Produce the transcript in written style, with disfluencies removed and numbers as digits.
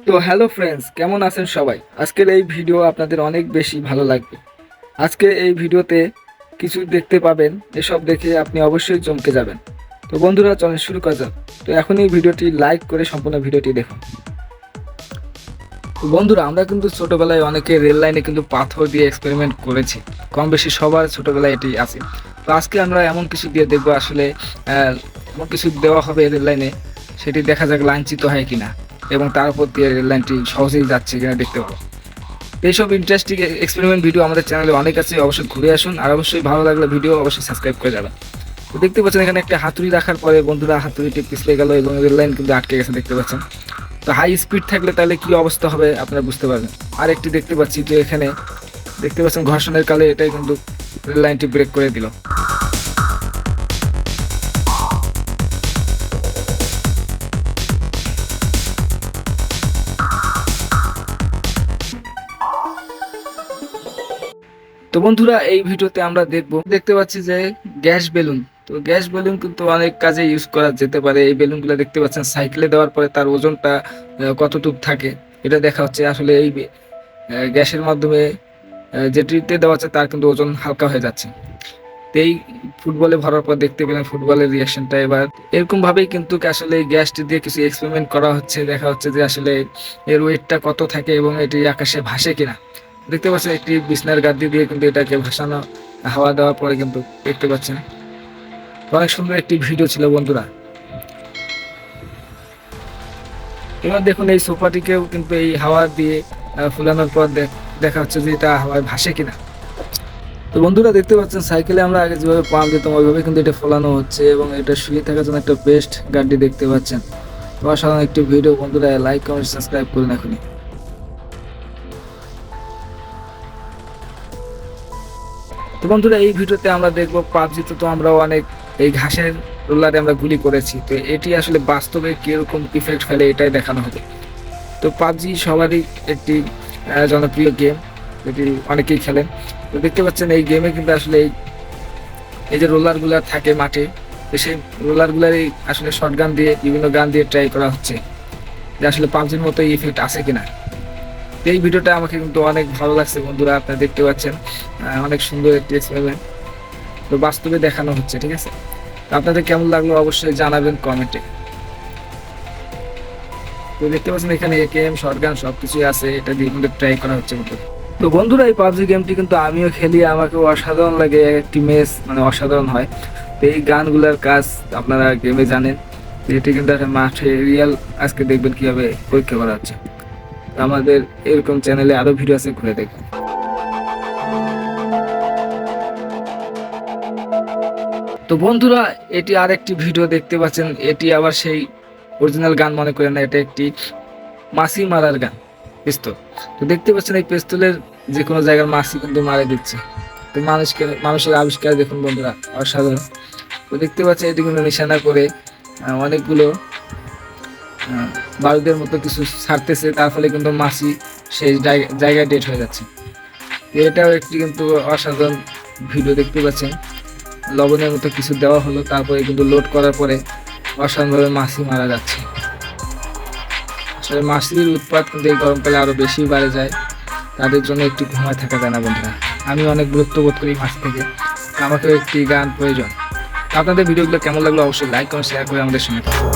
তো hello friends, কেমন আছেন সবাই? আজকের এই ভিডিও আপনাদের অনেক বেশি ভালো লাগবে। আজকে এই ভিডিওতে কিছু দেখতে পাবেন, এসব দেখে আপনি অবশ্যই চমকে যাবেন। তো বন্ধুরা, চলেন শুরু করা যাক। তো এখন এই ভিডিওটি লাইক করে সম্পূর্ণ ভিডিওটি দেখুন। তো বন্ধুরা, আমরা কিন্তু ছোটবেলায় অনেকে রেল লাইনে কিন্তু পাথর দিয়ে এক্সপেরিমেন্ট করেছি। কম বেশি সবার ছোটবেলায় এটি আছে। তো আজকে আমরা এমন কিছু দিয়ে দেখবো, আসলে এমন কিছু দেওয়া হবে রেল লাইনে, সেটি দেখা যাক লাইনচ্যুত হয় কিনা, এবং তার উপর দিয়ে রেল লাইনটি সহজেই যাচ্ছে কিনা দেখতে পাবো। এইসব ইন্টারেস্টিং এক্সপেরিমেন্ট ভিডিও আমাদের চ্যানেলে অনেক আছে, অবশ্যই ঘুরে আসুন। আর অবশ্যই ভালো লাগলে ভিডিও অবশ্যই সাবস্ক্রাইব করে যাবেন। তো দেখতে পাচ্ছেন এখানে একটা হাতুড়ি রাখার পরে বন্ধুরা হাতুড়িটি পিছলে গেল এবং রেল লাইন কিন্তু আটকে গেছে, দেখতে পাচ্ছেন। তো হাই স্পিড থাকলে তাহলে কি অবস্থা হবে আপনারা বুঝতে পারবেন। আর একটি দেখতে পাচ্ছি যে এখানে দেখতে পাচ্ছেন ঘর্ষণের কালে এটাই কিন্তু রেল লাইনটি ব্রেক করে দিল। তো বন্ধুরা, এই ভিডিওতে আমরা দেখতে পাচ্ছি যে গ্যাস বেলুন। তো গ্যাস বেলুন কিন্তু অনেক কাজে ইউজ করা যেতে পারে। এই বেলুনগুলো দেখতে পাচ্ছেন সাইকেলে দেওয়ার পরে তার ওজনটা কতটুকু থাকে এটা দেখা হচ্ছে। আসলে এই গ্যাসের মাধ্যমে যেটিতে দেওয়া হচ্ছে তার কিন্তু ওজন হালকা হয়ে যাচ্ছে। তো এই ফুটবলে ভরার পর দেখতে পেলেন ফুটবলের রিয়াকশনটা। এবার এরকম ভাবেই কিন্তু আসলে এই গ্যাসটি দিয়ে কিছু এক্সপেরিমেন্ট করা হচ্ছে, দেখা হচ্ছে যে আসলে এর ওয়েটটা কত থাকে এবং এটি আকাশে ভাসে কিনা। দেখতে পাচ্ছেন একটি বিছনার গাদ্দি দিয়ে কিন্তু এটাকে ভাসানো, হাওয়া দেওয়ার পরে কিন্তু দেখতে পাচ্ছেন অনেক সুন্দর একটি ভিডিও ছিল বন্ধুরা। এবার দেখুন এই সোফাটিকেও কিন্তু এই হাওয়া দিয়ে ফুলানোর পর দেখা হচ্ছে যে এটা হাওয়ায় ভাসে কিনা। তো বন্ধুরা, দেখতে পাচ্ছেন সাইকেলে আমরা আগে যেভাবে পাম্প দিতাম ওইভাবে কিন্তু এটা ফোলানো হচ্ছে এবং এটা শুয়ে থাকার জন্য একটা বেস্ট গাড়ি দেখতে পাচ্ছেন। তো অসাধারণ একটি ভিডিও বন্ধুরা, লাইক কমেন্ট সাবস্ক্রাইব করুন এখনই। তো বন্ধুরা, এই ভিডিওতে আমরা দেখবো পাবজিতে তো আমরা অনেক এই ঘাসের রোলারে আমরা গুলি করেছি। তো এটি আসলে বাস্তবে কিরকম ইফেক্ট ফেলে এটাই দেখানো হবে। তো পাবজি সবারই একটি জনপ্রিয় গেম, যেটি অনেকেই খেলেন। তো দেখতে পাচ্ছেন এই গেমে কিন্তু আসলে এই যে রোলারগুলো থাকে মাঠে, তো সেই রোলারগুলারই আসলে শর্ট গান দিয়ে বিভিন্ন গান দিয়ে ট্রাই করা হচ্ছে যে আসলে পাবজির মতো ইফেক্ট আছে কিনা। তো এই ভিডিওটা আমাকে কিন্তু অনেক ভালো লাগছে বন্ধুরা, আপনারা দেখতে পাচ্ছেন অনেক সুন্দর একটি এক্সপেরিমেন্ট তো বাস্তবে দেখানো হচ্ছে, ঠিক আছে। তো আপনাদের কেমন লাগলো অবশ্যই জানাবেন কমেন্টে। তো দেখতে পাচ্ছেন এখানে একেএম শর্ট গান সবকিছুই আছে, এটা দিয়ে কিন্তু ট্রাই করা হচ্ছে বন্ধুরা। তো বন্ধুরা, এই পাবজি গেমটি কিন্তু আমিও খেলি, আমাকে অসাধারণ লাগে। একটি ম্যাচ মানে অসাধারণ হয়। তো এই গানগুলোর কাজ আপনারা গেমে জানেন, এটি কিন্তু একটা মাঠে রিয়েল আজকে দেখবেন কিভাবে পরীক্ষা করা হচ্ছে। তো আমাদের এরকম চ্যানেলে আরো ভিডিও আছে, ঘুরে দেখবেন। তো বন্ধুরা, এটি আর একটি ভিডিও দেখতে পাচ্ছেন, এটি আবার সেই অরিজিনাল গান মনে করেন না, এটা একটি মাছি মারার গান, পিস্তল। তো দেখতে পাচ্ছেন এই পিস্তলের যে কোনো জায়গার মাছি কিন্তু মারা দিচ্ছে। তো মানুষের আবিষ্কার দেখুন বন্ধুরা, অসাধারণ। তো দেখতে পাচ্ছেন এটি কিন্তু নিশানা করে অনেকগুলো বারুদের মতো কিছু ছাড়তেছে, তার ফলে কিন্তু মাছি সেই জায়গায় ডেট হয়ে যাচ্ছে। এটাও একটি কিন্তু অসাধারণ ভিডিও দেখতে পাচ্ছেন। লবণের মতো কিছু দেওয়া হলো, তারপরে কিন্তু লোড করার পরে অসাধারণভাবে মাছি মারা যাচ্ছে। আসলে মাছির উৎপাত কিন্তু এই গরমকালে আরো বেশি বাড়ে যায়, তাদের জন্য একটু ঘুমায় থাকা যায় না বন্ধুরা। আমি অনেক গুরুত্ব বোধ করি মাছ থেকে, আমাকেও একটি গান প্রয়োজন। আপনাদের ভিডিওগুলো কেমন লাগলো অবশ্যই লাইক করে শেয়ার করে আমাদের সঙ্গে থাকুন।